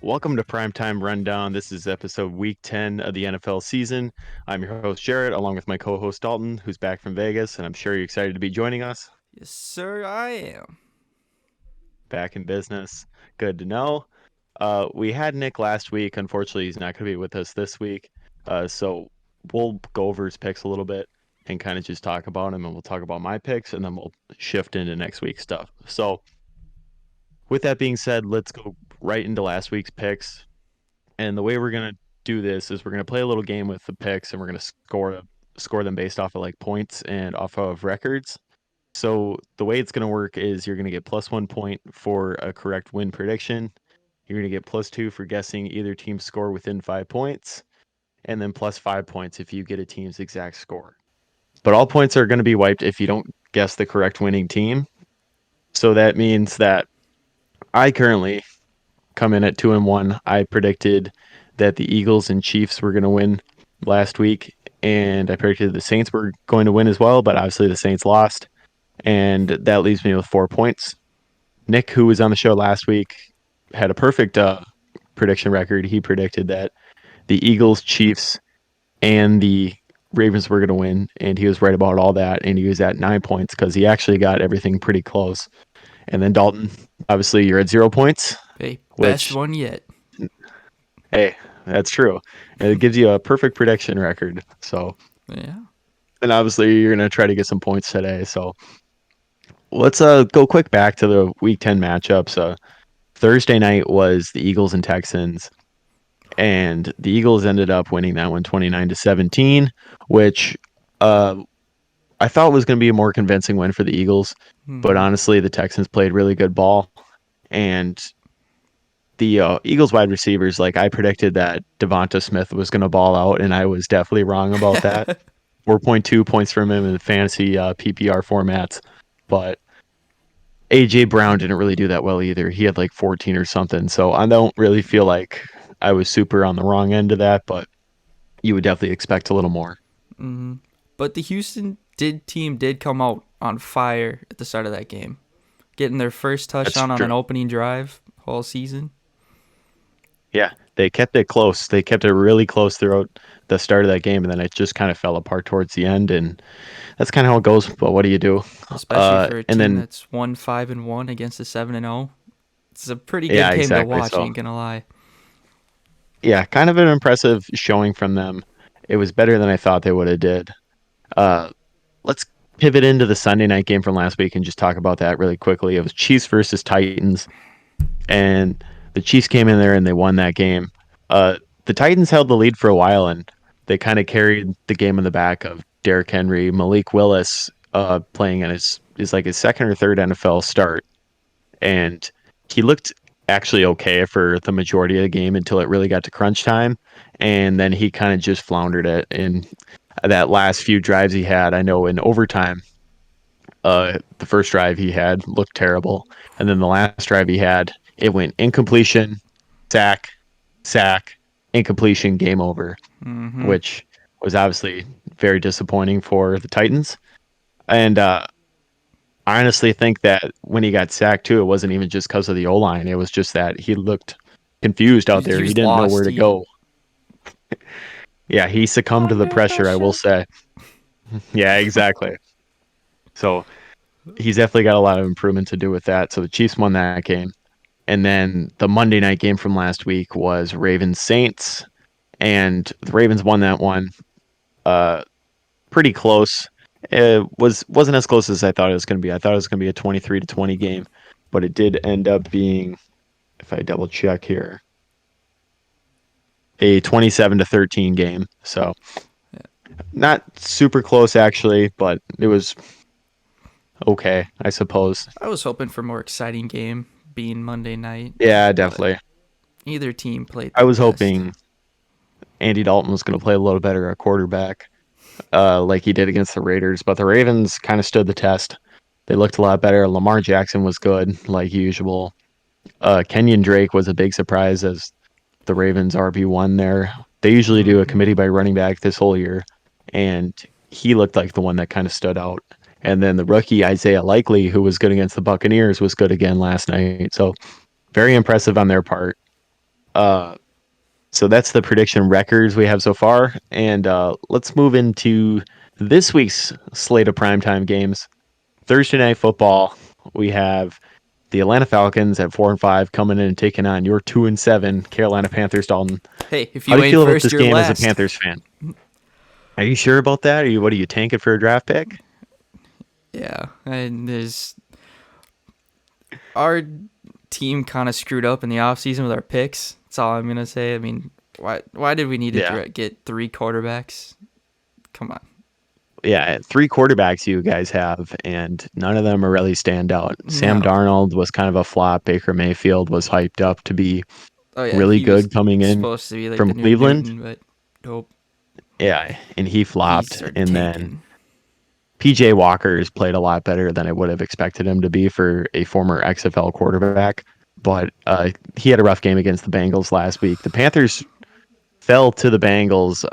Welcome to Primetime Rundown. This is episode week 10 of the NFL season. I'm your host, Jarrett, along with my co host, Dalton, who's back from Vegas, and I'm sure you're excited to be joining us. Yes, sir, I am. Back in business. Good to know. We had Nick last week. Unfortunately, he's not going to be with us this week. So we'll go over his picks a little bit and kind of just talk about him, and we'll talk about my picks, and then we'll shift into next week's stuff. So, with that being said, let's go right into last week's picks. And the way we're gonna do this is we're gonna play a little game with the picks, and we're gonna score them based off of like points and off of records. So the way it's gonna work is you're gonna get plus 1 point for a correct win prediction. You're gonna get plus two for guessing either team's score within 5 points, and then plus 5 points if you get a team's exact score. But all points are gonna be wiped if you don't guess the correct winning team. So that means that I currently come in at 2-1. I predicted that the Eagles and Chiefs were going to win last week, and I predicted the Saints were going to win as well, but obviously the Saints lost, and that leaves me with 4 points. Nick, who was on the show last week, had a perfect prediction record. He predicted that the Eagles, Chiefs, and the Ravens were going to win, and he was right about all that, and he was at 9 points because he actually got everything pretty close. And then Dalton, obviously you're at 0 points, Hey, best which, one yet. hey, that's true. And it gives you a perfect prediction record. So, Yeah. and obviously you're gonna try to get some points today. So let's go quick back to the Week 10 matchups. Thursday night was the Eagles and Texans, and the Eagles ended up winning that one 29-17, which uh, I thought was going to be a more convincing win for the Eagles. But Mm-hmm. honestly, the Texans played really good ball, and the Eagles wide receivers, like I predicted that Devonta Smith was going to ball out, and I was definitely wrong about that. 4.2 points from him in the fantasy PPR formats, but AJ Brown didn't really do that well either. He had like 14 or something, so I don't really feel like I was super on the wrong end of that, but you would definitely expect a little more. Mm-hmm. But the Houston team did come out on fire at the start of that game, getting their first That's touchdown on true. an opening drive all season. Yeah, they kept it close. They kept it really close throughout the start of that game, and then it just kind of fell apart towards the end, and that's kind of how it goes. But what do you do? Especially for a And team then that's 1-5-1 against a 7-0. It's a pretty good yeah, game to exactly. watch, So ain't gonna lie. yeah, kind of an impressive showing from them. It was better than I thought they would have did. Uh, let's pivot into the Sunday night game from last week and just talk about that really quickly. It was Chiefs versus Titans, and the Chiefs came in there and they won that game. The Titans held the lead for a while, and they kind of carried the game in the back of Derrick Henry, Malik Willis, playing in his like his second or third NFL start, and he looked actually okay for the majority of the game until it really got to crunch time, and then he kind of just floundered it in that last few drives he had. I know in overtime, the first drive he had looked terrible, and then the last drive he had, it went incompletion, sack, sack, incompletion, game over, Mm-hmm. which was obviously very disappointing for the Titans. And I honestly think that when he got sacked too, it wasn't even just because of the O line. It was just that he looked confused out He there. He was didn't know where lost. to He. go. Yeah, he succumbed I to the made that pressure, I will shit. say. Yeah, exactly. So he's definitely got a lot of improvement to do with that. So the Chiefs won that game. And then the Monday night game from last week was Ravens Saints, and the Ravens won that one. Uh, Pretty close. It wasn't as close as I thought it was going to be. I thought it was going to be a 23-20 game, but it did end up being, if I double check here, a 27-13 game. So not super close actually, but it was okay, I suppose. I was hoping for a more exciting game being Monday night, Yeah, but definitely. either team played I their was best. hoping Andy Dalton was going to play a little better at quarterback, like he did against the Raiders, but the Ravens kind of stood the test. They looked a lot better. Lamar Jackson was good, like usual. Kenyon Drake was a big surprise as the Ravens RB1 there. They usually do a Mm-hmm. committee by running back this whole year, and he looked like the one that kind of stood out. And then the rookie Isaiah Likely, who was good against the Buccaneers, was good again last night. So very impressive on their part. Uh, so that's the prediction records we have so far. And let's move into this week's slate of primetime games. Thursday night football, we have the Atlanta Falcons at 4-5 coming in and taking on your 2-7 Carolina Panthers. Dalton, Hey, if how you do you ain't feel about first, this you're game as a last. Panthers fan? Are you sure about that? What are you tanking for a draft pick? Yeah, and there's our team kind of screwed up in the offseason with our picks. That's all I'm gonna say. I mean, why did we need to Yeah. get three quarterbacks? Come on. Yeah, three quarterbacks you guys have, and none of them are really stand out. Sam No. Darnold was kind of a flop. Baker Mayfield was hyped up to be Oh yeah, really he was good coming in supposed to be like from the new Cleveland. Newton, but nope. Yeah, and he He flopped. started And then tanking. PJ Walker has played a lot better than I would have expected him to be for a former XFL quarterback. But he had a rough game against the Bengals last week. The Panthers fell to the Bengals.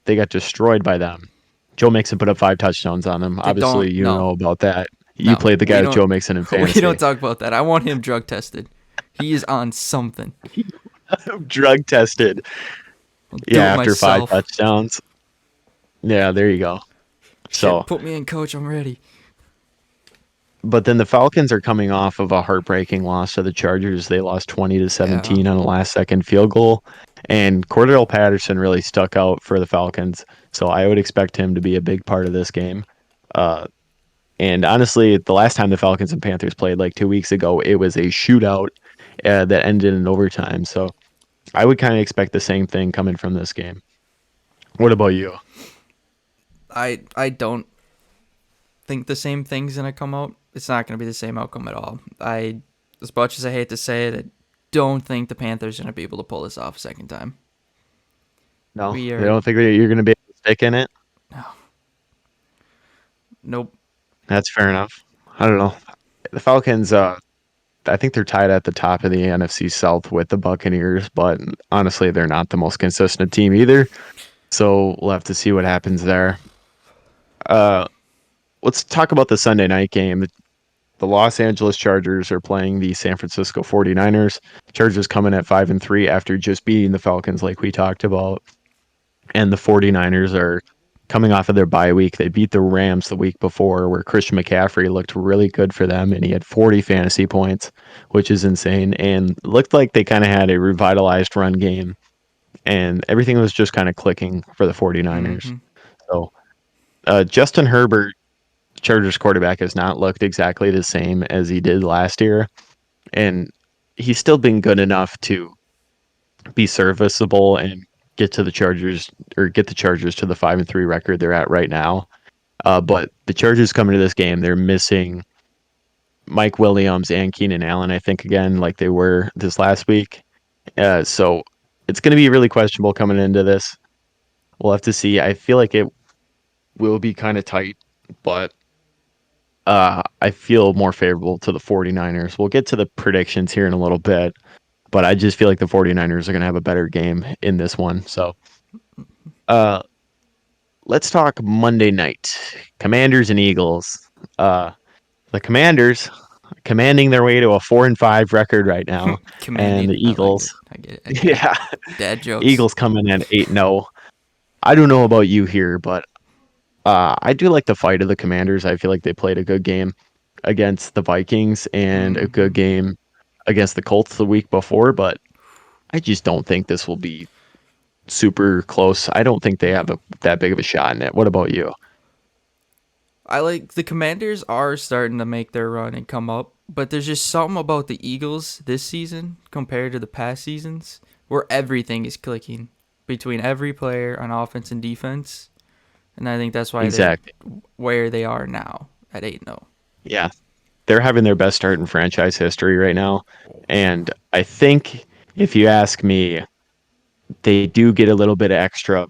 They got destroyed by them. Joe Mixon put up 5 touchdowns on them. They don't. Obviously, you No, know about that. You no. played the guy We with don't. Joe Mixon in We don't fantasy. talk about that. I want him drug tested. He is on something. Drug tested. I'll do Yeah, it after five myself. touchdowns. Yeah, there you go. Shit, So, put me in, coach. I'm ready. but then the Falcons are coming off of a heartbreaking loss to the Chargers. They lost 20 to Yeah. 17 on a last second field goal. And Cordell Patterson really stuck out for the Falcons. So I would expect him to be a big part of this game. Uh, and honestly, the last time the Falcons and Panthers played, like 2 weeks ago, it was a shootout that ended in overtime. So I would kind of expect the same thing coming from this game. What about you? I don't think the same thing's gonna come out. It's not gonna be the same outcome at all. As much as I hate to say it, I don't think the Panthers are gonna be able to pull this off a second time. No, We they are don't think that you're going to be able to stick in it. no, nope. That's fair enough. I don't know. The Falcons, I think they're tied at the top of the NFC South with the Buccaneers, but honestly, they're not the most consistent team either. So we'll have to see what happens there. Uh, let's talk about the Sunday night game. The Los Angeles Chargers are playing the San Francisco 49ers. Chargers coming at 5-3 after just beating the Falcons, like we talked about. And the 49ers are coming off of their bye week. They beat the Rams the week before, where Christian McCaffrey looked really good for them, and he had 40 fantasy points, which is insane. And looked like they kind of had a revitalized run game, and everything was just kind of clicking for the 49ers. Mm-hmm. So Justin Herbert, Chargers quarterback, has not looked exactly the same as he did last year, and he's still been good enough to be serviceable and get to the Chargers or get the Chargers to the 5-3 record they're at right now. But the Chargers coming to this game, they're missing Mike Williams and Keenan Allen, I think, again, like they were this last week. So it's going to be really questionable coming into this. We'll have to see. I feel like it will be kind of tight, but I feel more favorable to the 49ers. We'll get to the predictions here in a little bit, but I just feel like the 49ers are going to have a better game in this one. So uh, let's talk Monday night. Commanders and Eagles. Uh, the Commanders commanding their way to a 4-5 record right now, and the Commanding. I like it. Eagles, I get it. I get it. yeah, Dad jokes. Eagles coming in 8-0. I don't know about you here, but I do like the fight of the Commanders. I feel like they played a good game against the Vikings and a Mm-hmm. good game against the Colts the week before, but I just don't think this will be super close. I don't think they have No. that big of a shot in it. What about you? I like the Commanders are starting to make their run and come up, but there's just something about the Eagles this season compared to the past seasons where everything is clicking between every player on offense and defense, and I think that's why they're Exactly. where they are now at 8-0. Yeah, they're having their best start in franchise history right now. And I think if you ask me, they do get a little bit of extra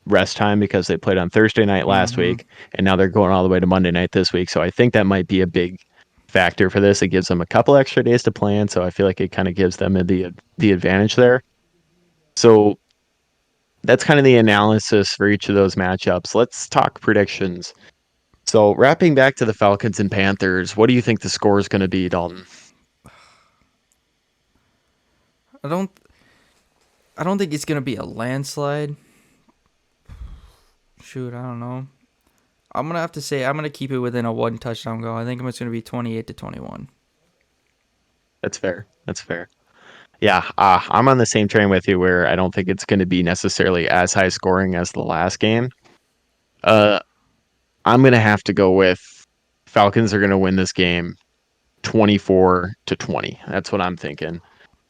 rest time because they played on Thursday night last Mm-hmm. week and now they're going all the way to Monday night this week. So I think that might be a big factor for this. It gives them a couple extra days to plan, so I feel like it kind of gives them the advantage there. So that's kind of the analysis for each of those matchups. Let's talk predictions. So wrapping back to the Falcons and Panthers, what do you think the score is going to be, Dalton? I don't. I don't think it's gonna be a landslide. Shoot, I don't know. I'm gonna have to say I'm gonna keep it within a one touchdown goal. I think it's gonna be 28-21. That's fair. That's fair. Yeah, I'm on the same train with you where I don't think it's going to be necessarily as high scoring as the last game. Uh, I'm going to have to go with Falcons are going to win this game 24-20. That's what I'm thinking.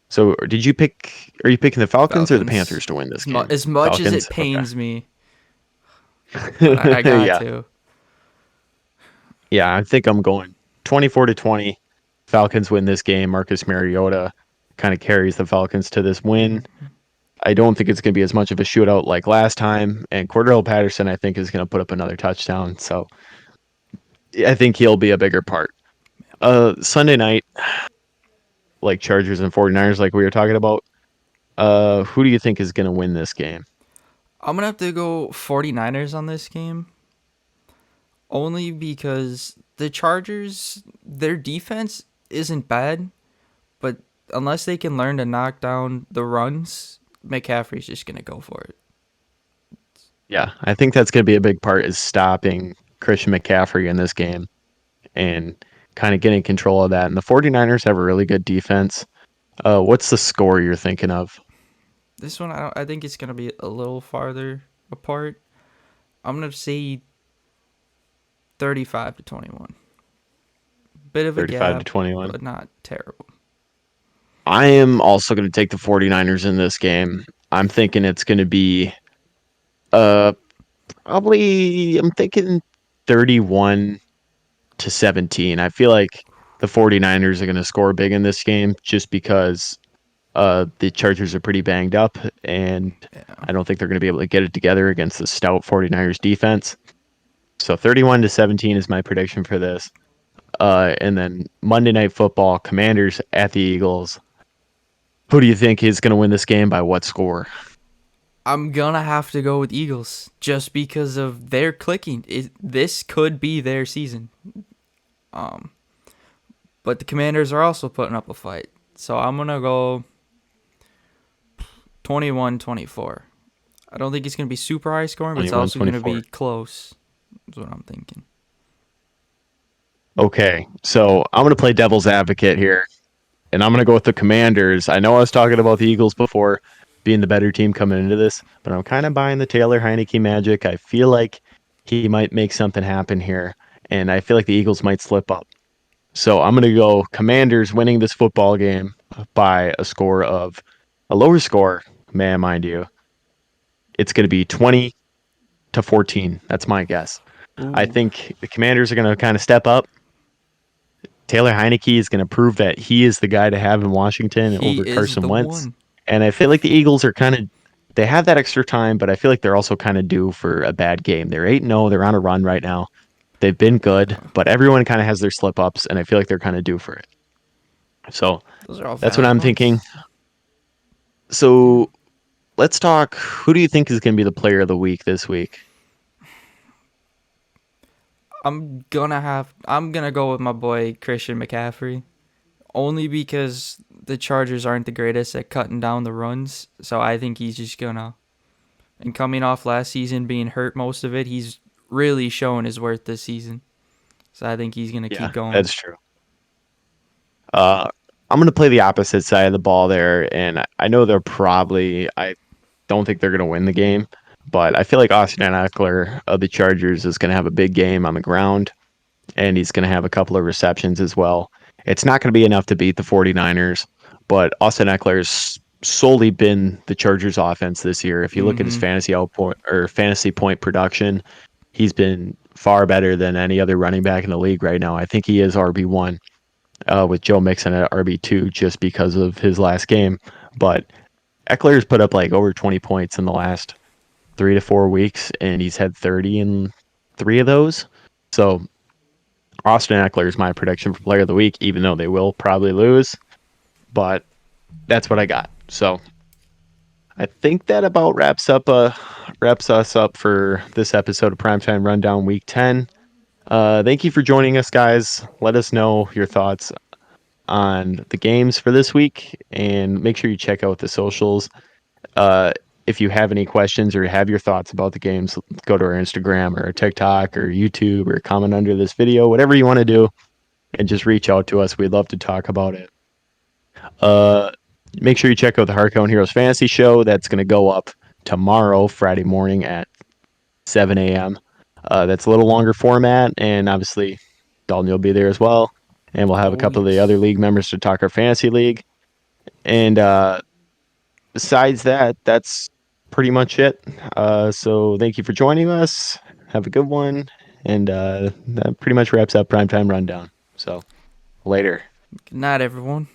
So, are you picking the Falcons or the Falcons. Panthers to win this As, game? as much as Falcons? it Okay. pains me, but I got Yeah. to. Yeah, I think I'm going 24-20. Falcons win this game. Marcus Mariota kind of carries the Falcons to this win. Mm. I don't think it's going to be as much of a shootout like last time. And Cordell Patterson, I think, is going to put up another touchdown. So I think he'll be a bigger part. Sunday night, like Chargers and 49ers, like we were talking about. Who do you think is going to win this game? I'm gonna have to go 49ers on this game. Only because the Chargers, their defense isn't bad, but unless they can learn to knock down the runs, McCaffrey's just gonna go for it. Yeah, I think that's going to be a big part is stopping Christian McCaffrey in this game and kind of getting control of that. And the 49ers have a really good defense. What's the score you're thinking of? This one, I think it's gonna be a little farther apart. I'm gonna say 35-21. Bit of a 35 to gap, 21. but not terrible. I am also going to take the 49ers in this game. I'm thinking it's going to be uh probably I'm thinking 31-17. I feel like the 49ers are going to score big in this game just because the Chargers are pretty banged up and Yeah. I don't think they're going to be able to get it together against the stout 49ers defense. So 31-17 is my prediction for this. And then Monday Night Football, Commanders at the Eagles. Who do you think is going to win this game by what score? I'm gonna have to go with Eagles just because of their clicking. This could be their season. Um, but the Commanders are also putting up a fight. So I'm gonna go 21-24. I don't think it's gonna be super high scoring, but it's also gonna 21-24. be close. That's what I'm thinking. Okay, so I'm going to play devil's advocate here, and I'm going to go with the Commanders. I know I was talking about the Eagles before being the better team coming into this, but I'm kind of buying the Taylor Heineke magic. I feel like he might make something happen here, and I feel like the Eagles might slip up. So I'm going to go Commanders winning this football game by a score of a lower score, man, mind you. It's going to be 20-14. That's my guess. I Ooh, think the Commanders are going to kind of step up. Taylor Heineke is going to prove that he is the guy to have in Washington he over is Carson the Wentz. one. And I feel like the Eagles are kind of they have that extra time, but I feel like they're also kind of due for a bad game. They're 8-0, they're on a run right now. They've been good, Yeah, but everyone kind of has their slip ups, and I feel like they're kind of due for it. So those are all that's what valid I'm thinking. points. Yeah. So let's talk. Who do you think is going to be the player of the week this week? I'm gonna go with my boy Christian McCaffrey. Only because the Chargers aren't the greatest at cutting down the runs. So I think he's just gonna, and coming off last season being hurt most of it, he's really showing his worth this season. So I think he's gonna Yeah, keep going. that's true. Uh, I'm going to play the opposite side of the ball there, and I know they're probably. I don't think they're going to win the game, but I feel like Austin Eckler of the Chargers is going to have a big game on the ground, and he's going to have a couple of receptions as well. It's not going to be enough to beat the 49ers, but Austin Eckler's solely been the Chargers offense this year. If you look at his Mm-hmm. fantasy output or fantasy point production, he's been far better than any other running back in the league right now. I think he is RB1 with Joe Mixon at RB2 just because of his last game. But Eckler's put up like over 20 points in the last 3 to 4 weeks, and he's had 30 in 3 of those. So Austin Eckler is my prediction for player of the week, even though they will probably lose. But that's what I got. So I think that about wraps us up for this episode of Primetime Rundown Week 10. Thank you for joining us, guys. Let us know your thoughts on the games for this week, and make sure you check out the socials. Uh, if you have any questions or have your thoughts about the games, go to our Instagram or our TikTok or YouTube or comment under this video, whatever you want to do, and just reach out to us. We'd love to talk about it. Uh, Make sure you check out the Hardcount Heroes Fantasy Show. That's going to go up tomorrow, Friday morning at 7 a.m. That's a little longer format, and obviously, Dalton, you'll be there as well. And we'll have a Oh couple of the other yes. league members to talk our fantasy league. And besides that, that's pretty much it. So thank you for joining us. Have a good one. And that pretty much wraps up Primetime Rundown. So later. Good night, everyone.